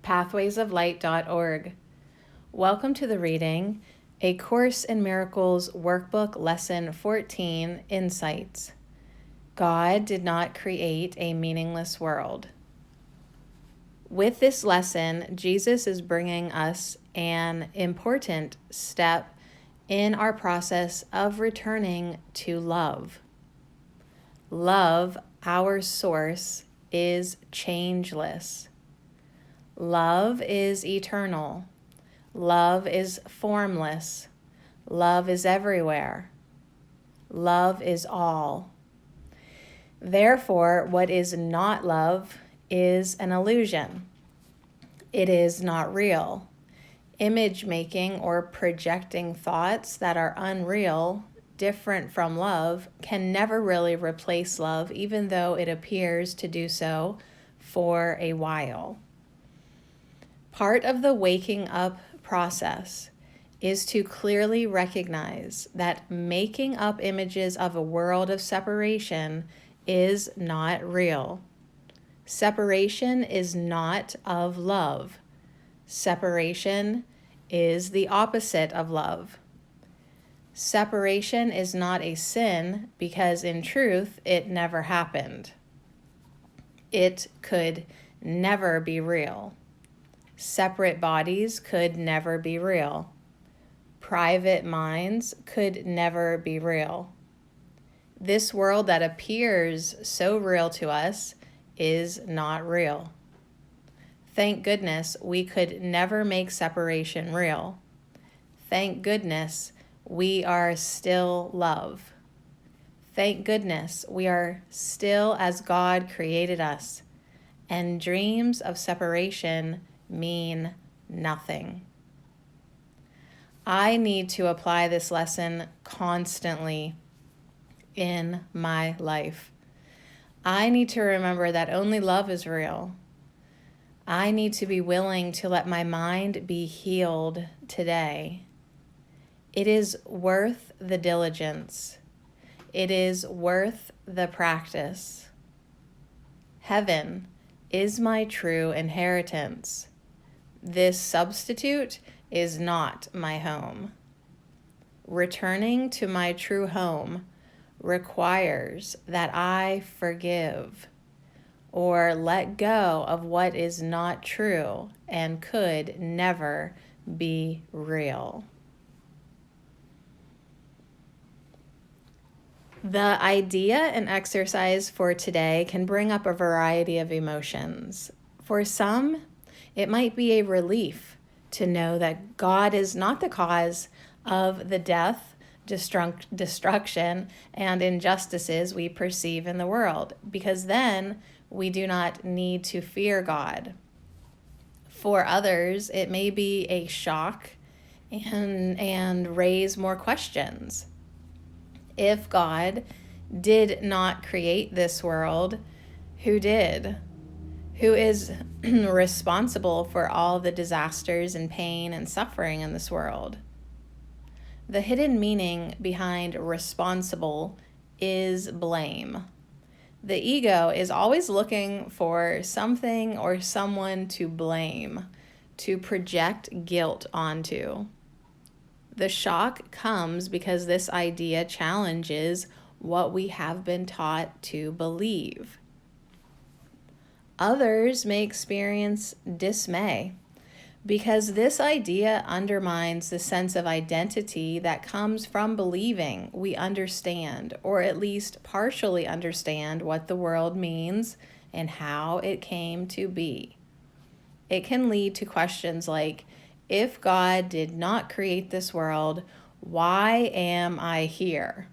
pathwaysoflight.org. Welcome to the reading, A Course in Miracles Workbook Lesson 14, Insights. God did not create a meaningless world. With this lesson, Jesus is bringing us an important step in our process of returning to love. Love, our source, is changeless. Love is eternal. Love is formless. Love is everywhere. Love is all. Therefore, what is not love is an illusion. It is not real. Image making or projecting thoughts that are unreal, different from love, can never really replace love, even though it appears to do so for a while. Part of the waking up process is to clearly recognize that making up images of a world of separation is not real. Separation is not of love. Separation is the opposite of love. Separation is not a sin because in truth it never happened. It could never be real. Separate bodies could never be real. Private minds could never be real. This world that appears so real to us is not real. Thank goodness we could never make separation real. Thank goodness we are still love. Thank goodness we are still as God created us, and dreams of separation mean nothing. I need to apply this lesson constantly in my life. I need to remember that only love is real. I need to be willing to let my mind be healed today. It is worth the diligence. It is worth the practice. Heaven is my true inheritance. This substitute is not my home. Returning to my true home requires that I forgive or let go of what is not true and could never be real. The idea and exercise for today can bring up a variety of emotions. For some, it might be a relief to know that God is not the cause of the death, destruction, and injustices we perceive in the world, because then we do not need to fear God. For others, it may be a shock and raise more questions. If God did not create this world, who did? Who is responsible for all the disasters and pain and suffering in this world? The hidden meaning behind responsible is blame. The ego is always looking for something or someone to blame, to project guilt onto. The shock comes because this idea challenges what we have been taught to believe. Others may experience dismay because this idea undermines the sense of identity that comes from believing we understand, or at least partially understand, what the world means and how it came to be. It can lead to questions like, if God did not create this world, why am I here?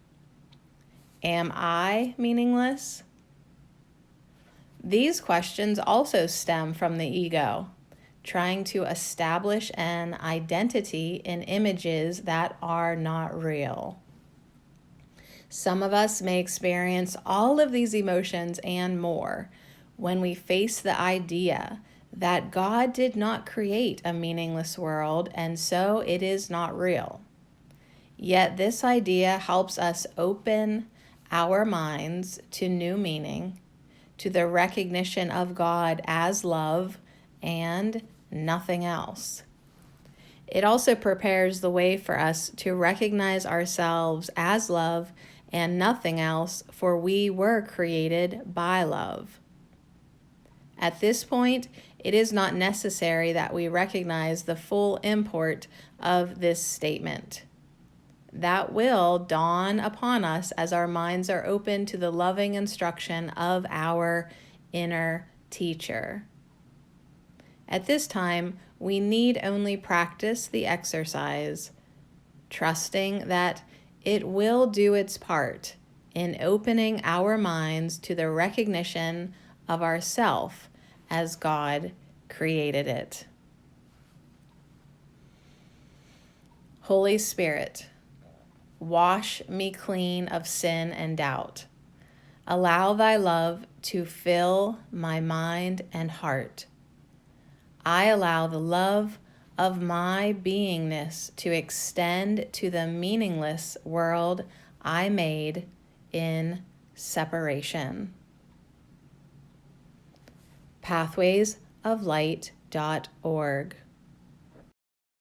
Am I meaningless? These questions also stem from the ego, trying to establish an identity in images that are not real. Some of us may experience all of these emotions and more when we face the idea that God did not create a meaningless world, and so it is not real. Yet this idea helps us open our minds to new meaning, to the recognition of God as love and nothing else. It also prepares the way for us to recognize ourselves as love and nothing else, for we were created by love. At this point, it is not necessary that we recognize the full import of this statement. That will dawn upon us as our minds are open to the loving instruction of our inner teacher. At this time, we need only practice the exercise, trusting that it will do its part in opening our minds to the recognition of ourself as God created it. Holy Spirit, wash me clean of sin and doubt. Allow thy love to fill my mind and heart. I allow the love of my beingness to extend to the meaningless world I made in separation. pathwaysoflight.org